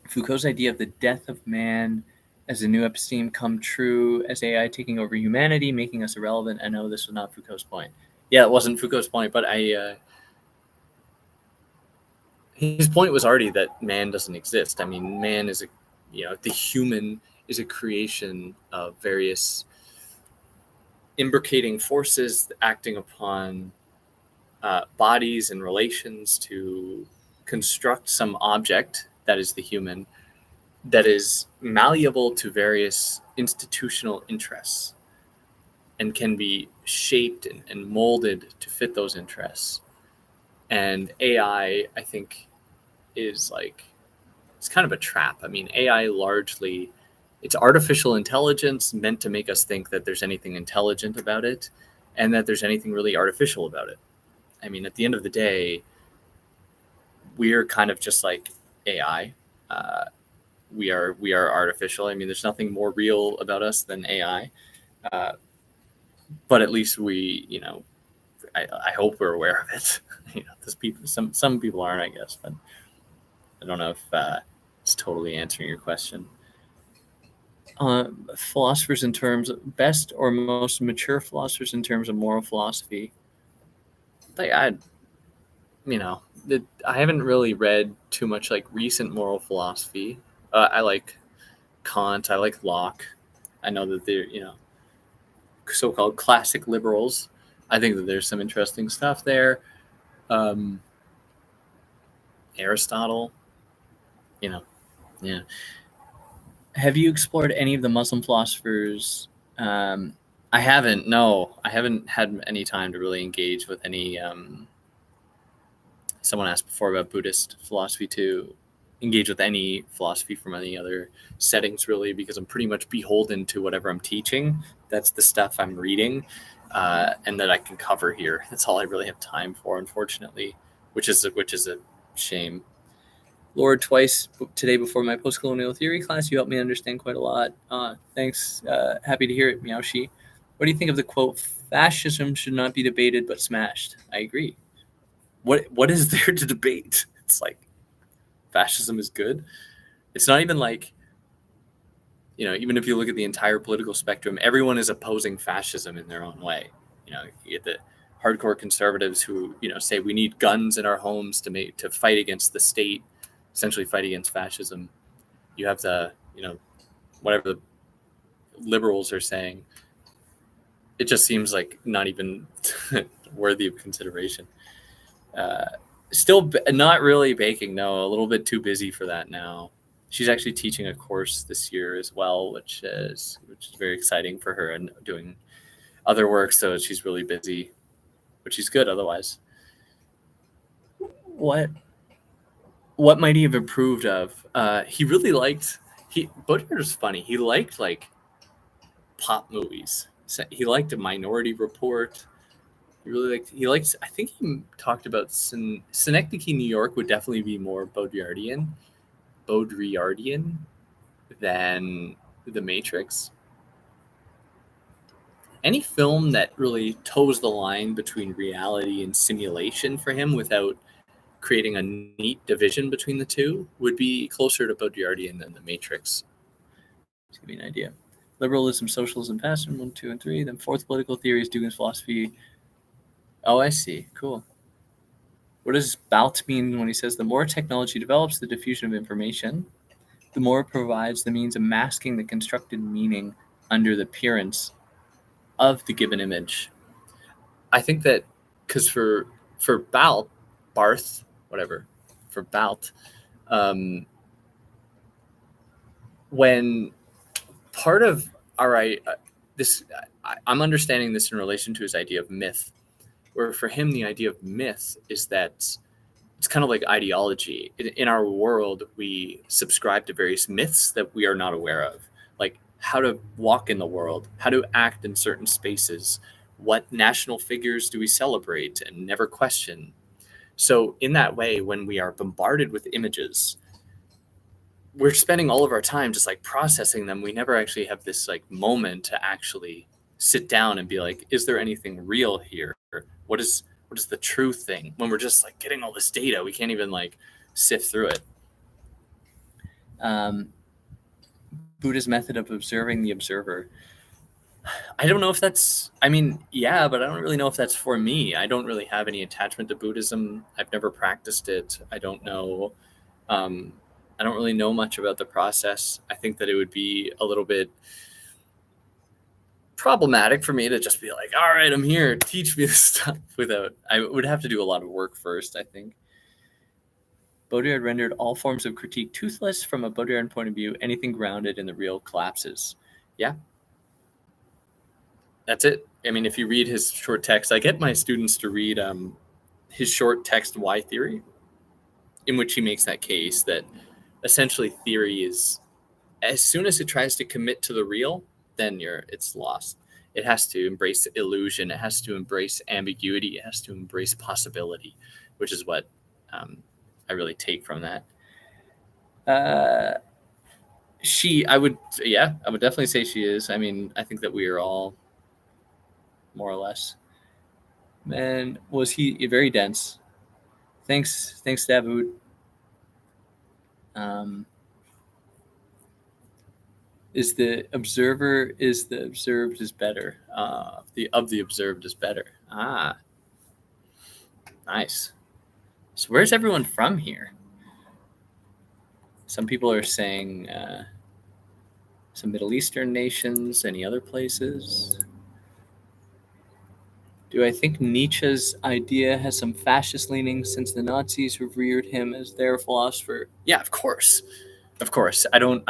Foucault's idea of the death of man as a new episteme come true, as AI taking over humanity, making us irrelevant. I know this was not Foucault's point. Yeah, it wasn't Foucault's point, but his point was already that man doesn't exist. I mean, man is the human is a creation of various imbricating forces acting upon bodies and relations to construct some object that is the human, that is malleable to various institutional interests and can be shaped and molded to fit those interests. And AI, I think, is like, it's kind of a trap. I mean, AI largely, it's artificial intelligence meant to make us think that there's anything intelligent about it and that there's anything really artificial about it. I mean, at the end of the day, we're kind of just like AI. We are artificial. I mean, there's nothing more real about us than AI. But at least we, I hope we're aware of it. There's people, some people aren't, I guess, but I don't know if it's totally answering your question. Philosophers in terms of best or most mature philosophers in terms of moral philosophy. I haven't really read too much like recent moral philosophy. I like Kant. I like Locke. I know that they're, so-called classic liberals. I think that there's some interesting stuff there. Aristotle, yeah. Have you explored any of the Muslim philosophers? I haven't. No, I haven't had any time to really engage with any. Someone asked before about Buddhist philosophy to engage with any philosophy from any other settings, really, because I'm pretty much beholden to whatever I'm teaching. That's the stuff I'm reading, and that I can cover here. That's all I really have time for, unfortunately, which is a shame. Lord, twice today before my post-colonial theory class, you helped me understand quite a lot. Thanks. Happy to hear it, Meowshi. What do you think of the quote, fascism should not be debated but smashed? I agree. What is there to debate? It's like, fascism is good. It's not even like, even if you look at the entire political spectrum, everyone is opposing fascism in their own way. You get the hardcore conservatives who, say we need guns in our homes to fight against the state, essentially fight against fascism. You have the, whatever the liberals are saying. It just seems like not even worthy of consideration. Still not really baking. No, a little bit too busy for that now. She's actually teaching a course this year as well, which is very exciting for her, and doing other work. So she's really busy, but she's good otherwise. What might he have approved of? He really liked. Baudrillard was funny. He liked like pop movies. So he liked A Minority Report. He liked. I think he talked about Synecdoche, New York would definitely be more Baudrillardian than The Matrix. Any film that really toes the line between reality and simulation for him without creating a neat division between the two would be closer to Baudrillardian than The Matrix. To give you an idea. Liberalism, socialism, fascism, 1, 2, and 3. Then fourth, political theory is Dugin's philosophy. Oh, I see. Cool. What does Baut mean when he says the more technology develops the diffusion of information, the more it provides the means of masking the constructed meaning under the appearance of the given image? I think that because for Baut, when part of I'm understanding this in relation to his idea of myth, where for him the idea of myth is that it's kind of like ideology. In our world, we subscribe to various myths that we are not aware of, like how to walk in the world, how to act in certain spaces, what national figures do we celebrate and never question. So in that way, when we are bombarded with images, we're spending all of our time just like processing them. We never actually have this like moment to actually sit down and be like, is there anything real here? What is the true thing? When we're just like getting all this data, we can't even like sift through it. Buddha's method of observing the observer. I don't know if that's, but I don't really know if that's for me. I don't really have any attachment to Buddhism. I've never practiced it. I don't know. I don't really know much about the process. I think that it would be a little bit problematic for me to just be like, all right, I'm here, teach me this stuff, I would have to do a lot of work first, I think. Baudrillard rendered all forms of critique toothless. From a Baudrillardian point of view, anything grounded in the real collapses. Yeah. That's it. If you read his short text, I get my students to read his short text, Why Theory, in which he makes that case that essentially theory is, as soon as it tries to commit to the real, then it's lost. It has to embrace illusion. It has to embrace ambiguity. It has to embrace possibility, which is what I really take from that. I would definitely say she is. I think that we are all more or less. Man, was he very dense? Thanks, Dawood. Is the observed is better? The observed is better. Ah, nice. So where's everyone from here? Some people are saying some Middle Eastern nations. Any other places? Do I think Nietzsche's idea has some fascist leanings since the Nazis revered him as their philosopher? Yeah, of course. I don't.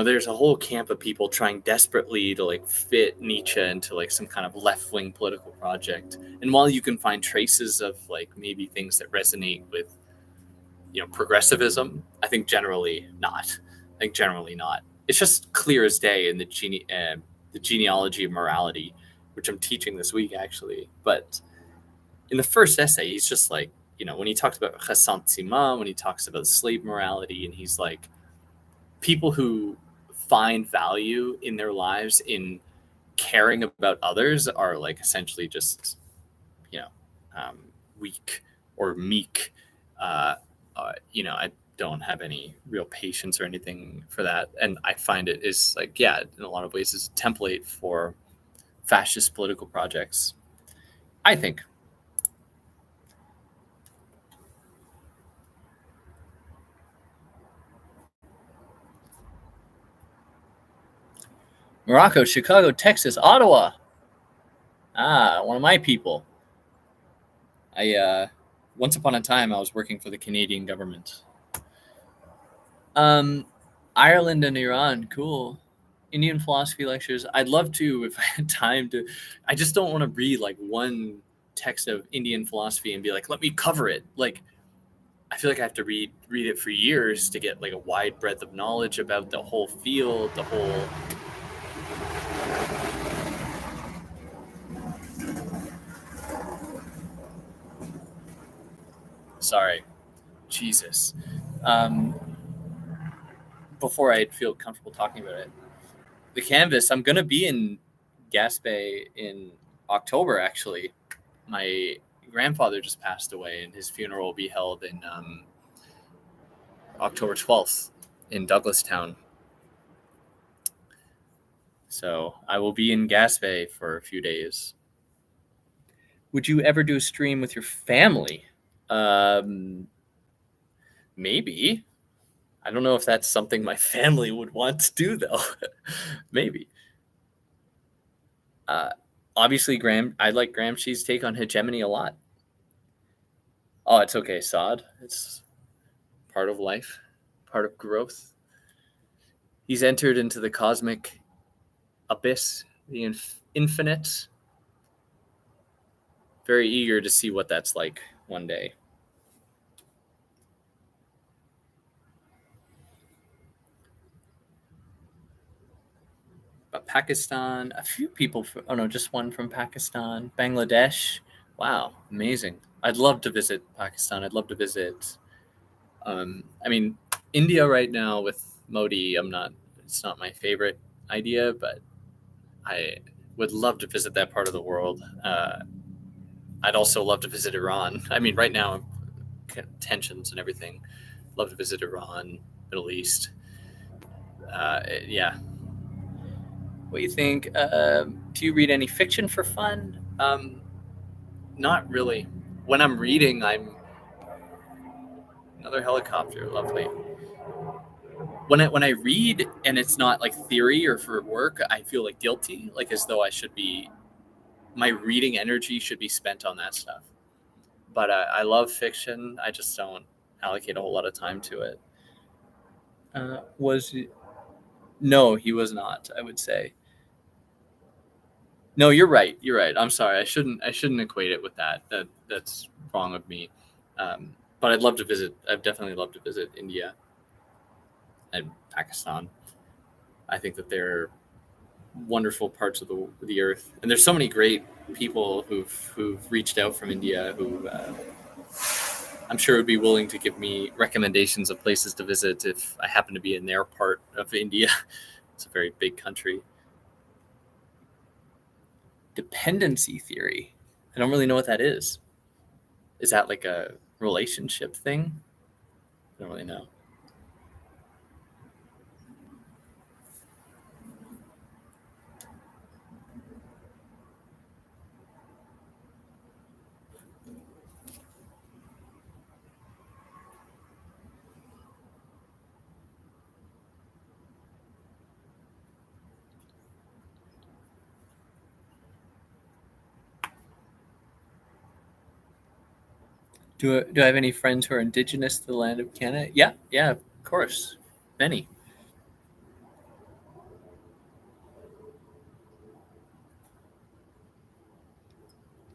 There's a whole camp of people trying desperately to like fit Nietzsche into like some kind of left-wing political project. And while you can find traces of like maybe things that resonate with, progressivism, I think generally not. It's just clear as day in the genealogy of morality, which I'm teaching this week actually. But in the first essay, he's just like, when he talks about ressentiment, when he talks about slave morality, and he's like, people who find value in their lives in caring about others are like essentially just, weak or meek. I don't have any real patience or anything for that. And I find it is like, yeah, in a lot of ways is a template for fascist political projects, I think. Morocco, Chicago, Texas, Ottawa. One of my people. I once upon a time I was working for the Canadian government. Um, Ireland and Iran, cool. Indian philosophy lectures. I'd love to if I had time to. I just don't want to read like one text of Indian philosophy and be like, let me cover it. Like, I feel like I have to read it for years to get like a wide breadth of knowledge about the whole field, the whole. Sorry, Jesus. Um, Before I feel comfortable talking about it, the canvas. I'm gonna be in Gaspé in October. Actually, my grandfather just passed away, and his funeral will be held in October 12th in Douglastown. So I will be in Gaspé for a few days. Would you ever do a stream with your family? Maybe. I don't know if that's something my family would want to do, though. Maybe. Obviously, I like Gramsci's take on hegemony a lot. Oh, it's okay, Sod. It's part of life, part of growth. He's entered into the cosmic abyss, the infinite. Very eager to see what that's like one day. But Pakistan, a few people, just one from Pakistan. Bangladesh, wow, amazing. I'd love to visit Pakistan. I'd love to visit, India right now with Modi, it's not my favorite idea, but I would love to visit that part of the world. I'd also love to visit Iran. I mean, right now, tensions and everything. Love to visit Iran, Middle East. Yeah. What do you think? Do you read any fiction for fun? Not really. When I'm reading, I'm another helicopter. Lovely. When I read and it's not like theory or for work, I feel like guilty, like as though I should be. My reading energy should be spent on that stuff. But I love fiction. I just don't allocate a whole lot of time to it. No, he was not. I would say. No, you're right. You're right. I'm sorry. I shouldn't equate it with that. That's wrong of me. But I'd love to visit. I'd definitely love to visit India and Pakistan. I think that they're wonderful parts of the earth, and there's so many great people who've reached out from India who I'm sure would be willing to give me recommendations of places to visit if I happen to be in their part of India. It's a very big country. Dependency theory. I don't really know what that is. Is that like a relationship thing? I don't really know. Do I have any friends who are indigenous to the land of Canada? Yeah, of course. Many.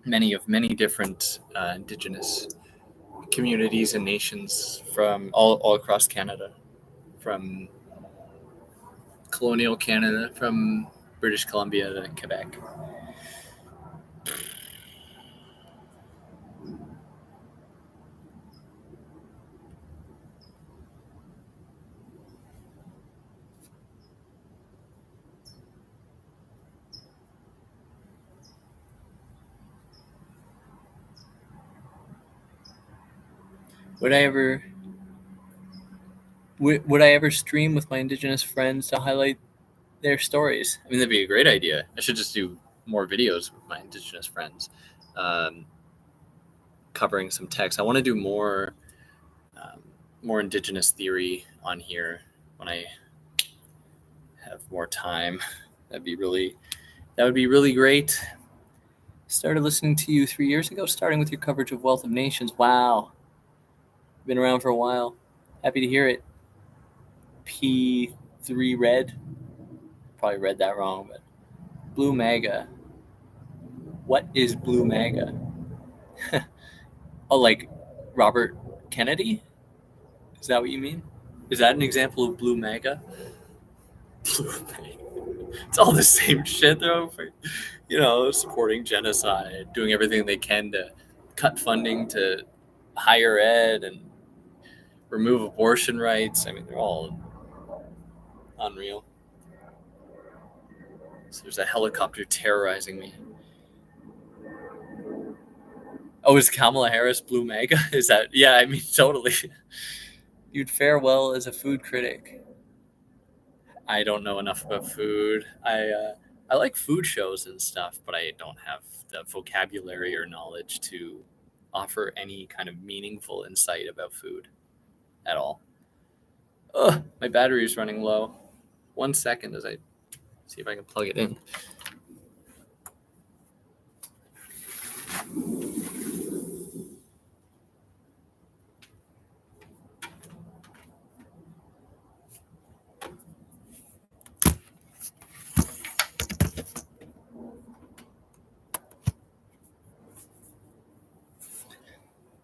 Many of many different indigenous communities and nations from all across Canada, from colonial Canada, from British Columbia to Quebec. Would I ever would I ever stream with my indigenous friends to highlight their stories? I mean, that'd be a great idea. I should just do more videos with my Indigenous friends, covering some text. I want to do more Indigenous theory on here when I have more time. That would be really great. Started listening to you 3 years ago, starting with your coverage of Wealth of Nations. Wow. Been around for a while. Happy to hear it. P3 Red. Probably read that wrong, but Blue MAGA. What is Blue MAGA? Oh, like Robert Kennedy? Is that what you mean? Is that an example of Blue MAGA? Blue MAGA. It's all the same shit. They're, supporting genocide, doing everything they can to cut funding to higher ed and remove abortion rights. I mean, they're all unreal. So there's a helicopter terrorizing me. Oh, is Kamala Harris Blue MAGA? Is that? Yeah, I mean, totally. You'd fare well as a food critic. I don't know enough about food. I like food shows and stuff, but I don't have the vocabulary or knowledge to offer any kind of meaningful insight about food at all. Ugh, my battery is running low. 1 second as I see if I can plug it in.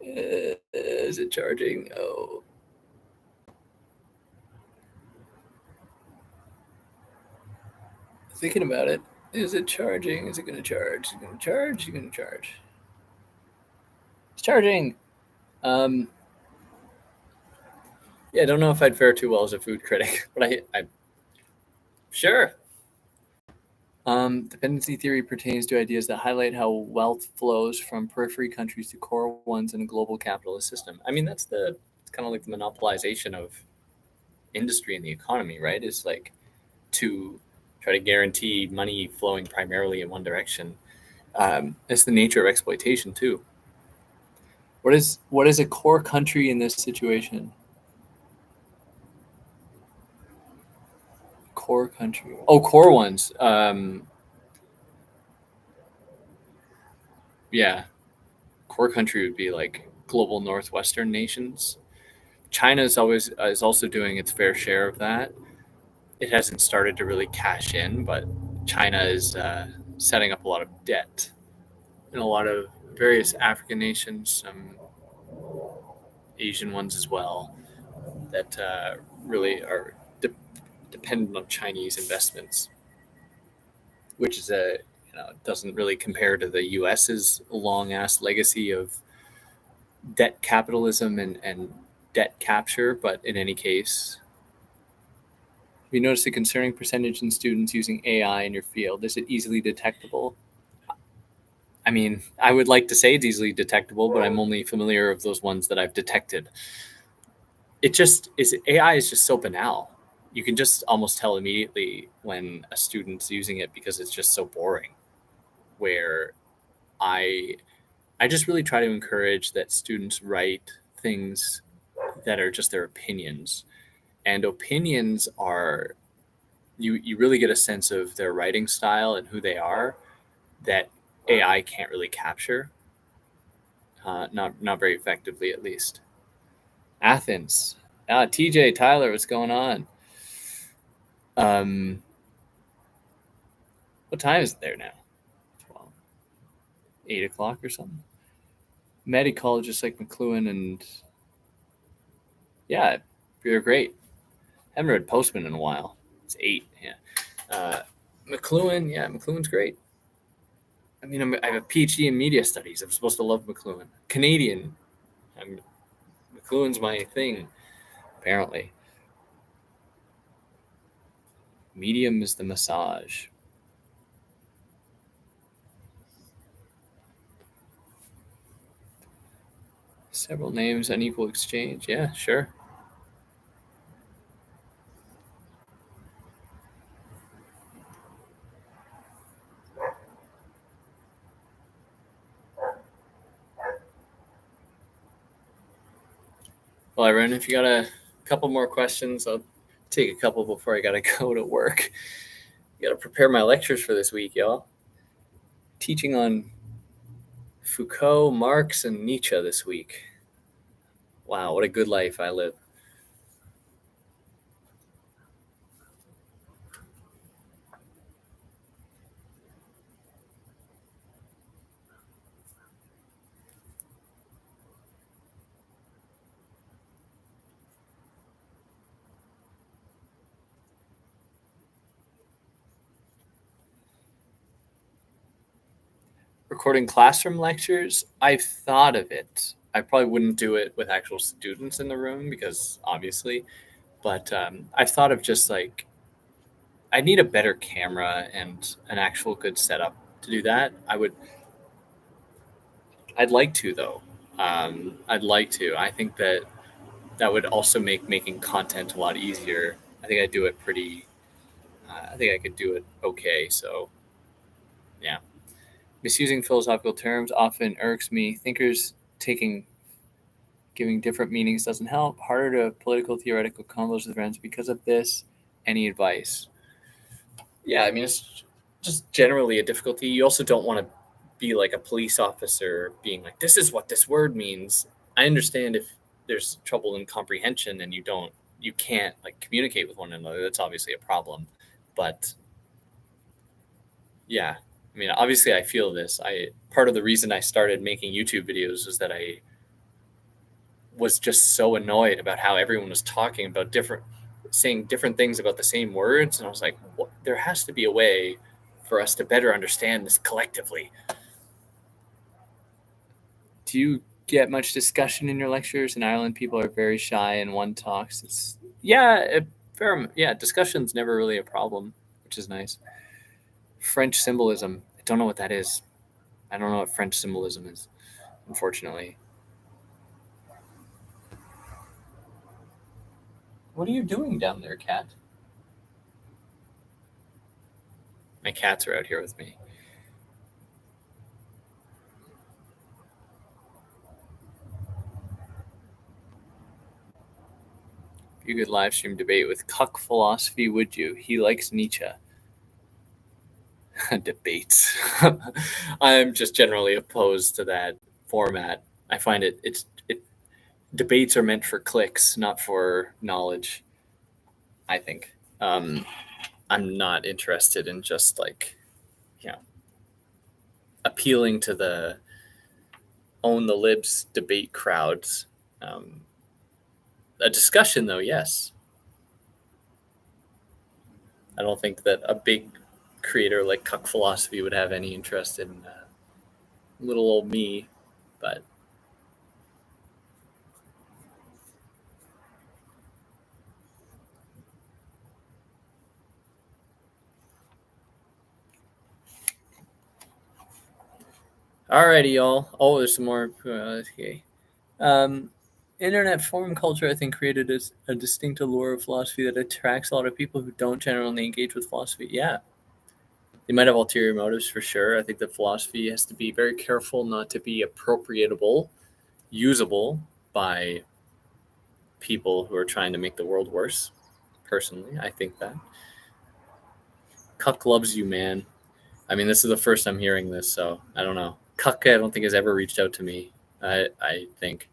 Is it charging? Oh. Thinking about it. Is it charging? Is it going to charge? Is it going to charge? Is it going to charge? It's charging. Yeah, I don't know if I'd fare too well as a food critic, but I sure. Dependency theory pertains to ideas that highlight how wealth flows from periphery countries to core ones in a global capitalist system. I mean, it's kind of like the monopolization of industry and the economy, right? It's like to try to guarantee money flowing primarily in one direction. It's the nature of exploitation too. What is a core country in this situation? Core country. Oh, core ones. Yeah, core country would be like global northwestern nations. China is also doing its fair share of that. It hasn't started to really cash in, but China is setting up a lot of debt in a lot of various African nations, some Asian ones as well, that really are dependent on Chinese investments, which is doesn't really compare to the U.S.'s long ass legacy of debt capitalism and debt capture. But in any case, we noticed a concerning percentage in students using AI in your field. Is it easily detectable? I mean, I would like to say it's easily detectable, but I'm only familiar of those ones that I've detected. It just is. AI is just so banal. You can just almost tell immediately when a student's using it because it's just so boring. Where I just really try to encourage that students write things that are just their opinions. And opinions are, you really get a sense of their writing style and who they are that AI can't really capture, not very effectively at least. Athens. TJ, Tyler, what's going on? What time is it there now? 12, 8 o'clock or something? Medicologists like McLuhan and yeah, you're great. Haven't read Postman in a while. It's 8, yeah. McLuhan, yeah, McLuhan's great. I mean, I have a PhD in media studies. I'm supposed to love McLuhan. Canadian. McLuhan's my thing, apparently. Medium is the massage. Several names, unequal exchange. Yeah, sure. Well, everyone, if you got a couple more questions, I'll take a couple before I got to go to work. Got to prepare my lectures for this week, y'all. Teaching on Foucault, Marx, and Nietzsche this week. Wow, what a good life I live. Recording classroom lectures, I've thought of it. I probably wouldn't do it with actual students in the room because obviously, but I've thought of just like, I need a better camera and an actual good setup to do that. I'd like to though. I'd like to. I think that would also make making content a lot easier. I think I do it pretty. I think I could do it okay. So yeah, misusing philosophical terms often irks me. Thinkers giving different meanings doesn't help. Harder to have political theoretical convos with friends because of this. Any advice? Yeah, I mean it's just generally a difficulty. You also don't want to be like a police officer being like, this is what this word means. I understand if there's trouble in comprehension and you can't like communicate with one another. That's obviously a problem. But yeah, I mean, obviously I feel this. Part of the reason I started making YouTube videos was that I was just so annoyed about how everyone was talking about saying different things about the same words. And I was like, there has to be a way for us to better understand this collectively. Do you get much discussion in your lectures? In Ireland, people are very shy and one talks. Discussion's never really a problem, which is nice. French symbolism. I don't know what that is. I don't know what French symbolism is, unfortunately. What are you doing down there, cat? My cats are out here with me. If you could live stream debate with Cuck Philosophy, would you? He likes Nietzsche. Debates. I'm just generally opposed to that format. I find debates are meant for clicks, not for knowledge. I think. I'm not interested in just like, you know, appealing to the own the libs debate crowds. A discussion, though, yes. I don't think that a big creator like Cuck Philosophy would have any interest in little old me, but alrighty, y'all. Oh, there's some more. Okay. Internet forum culture, I think, created a distinct allure of philosophy that attracts a lot of people who don't generally engage with philosophy. Yeah, they might have ulterior motives for sure. I think that philosophy has to be very careful not to be appropriatable, usable by people who are trying to make the world worse. Personally, I think that. Cuck loves you, man. I mean, this is the first I'm hearing this, so I don't know. Cuck, I don't think has ever reached out to me. I think.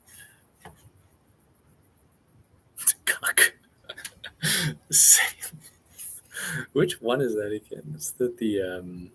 Cuck. Which one is that again? Is that the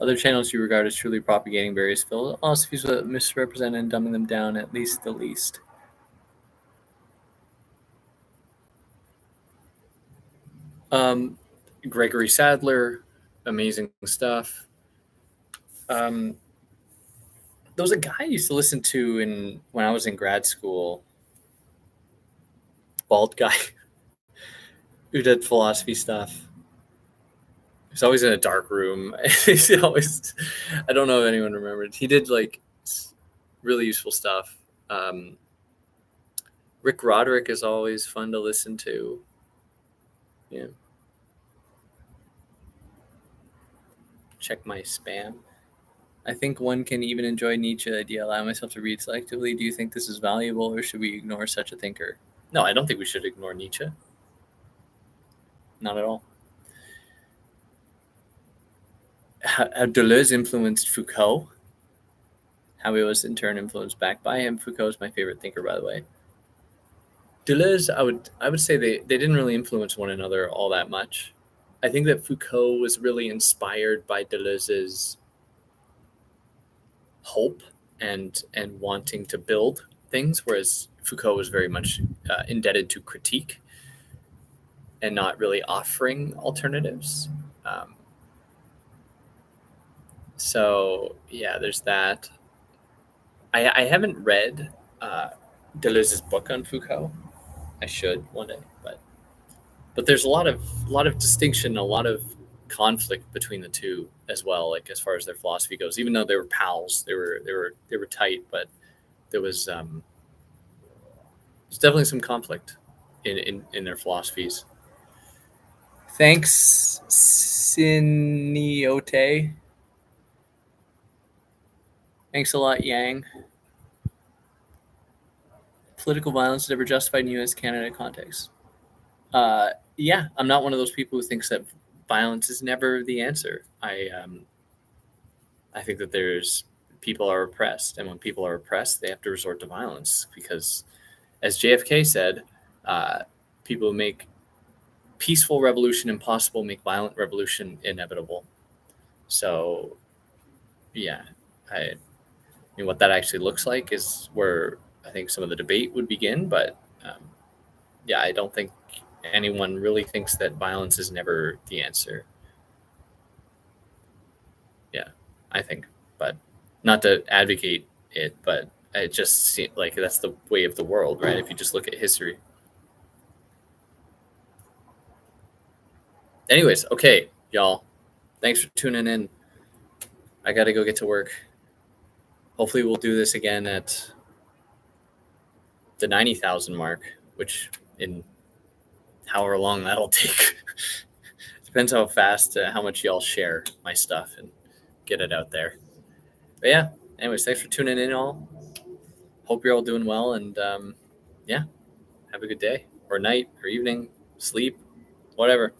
other channels you regard as truly propagating various philosophies that misrepresent and dumbing them down, at least the least? Um, Gregory Sadler, amazing stuff. There was a guy I used to listen to when I was in grad school, bald guy, who did philosophy stuff. He's always in a dark room. He's always, I don't know if anyone remembers. He did like really useful stuff. Rick Roderick is always fun to listen to. Yeah. Check my spam. I think one can even enjoy Nietzsche. I allow myself to read selectively. Do you think this is valuable, or should we ignore such a thinker? No, I don't think we should ignore Nietzsche. Not at all. How Deleuze influenced Foucault. How he was in turn influenced back by him. Foucault is my favorite thinker, by the way. Deleuze, I would say they didn't really influence one another all that much. I think that Foucault was really inspired by Deleuze's hope and wanting to build things, whereas Foucault was very much indebted to critique and not really offering alternatives. So yeah, there's that. I haven't read Deleuze's book on Foucault. I should one day, but there's a lot of distinction, a lot of conflict between the two as well. Like as far as their philosophy goes, even though they were pals, they were tight, but there's definitely some conflict in their philosophies. Thanks, Siniote. Thanks a lot, Yang. Political violence is never justified in U.S. Canada context. Yeah, I'm not one of those people who thinks that violence is never the answer. I think that there's people are oppressed, and when people are oppressed, they have to resort to violence because, as JFK said, people who make peaceful revolution impossible make violent revolution inevitable. So, yeah, I mean, what that actually looks like is where I think some of the debate would begin. But yeah, I don't think anyone really thinks that violence is never the answer. Yeah, I think, but not to advocate it, but it just seems like that's the way of the world, right? If you just look at history. Anyways, okay, y'all. Thanks for tuning in. I got to go get to work. Hopefully, we'll do this again at the 90,000 mark, which in however long that'll take. Depends how fast, how much y'all share my stuff and get it out there. But yeah, anyways, thanks for tuning in, all. Hope you're all doing well, and yeah, have a good day or night or evening, sleep, whatever.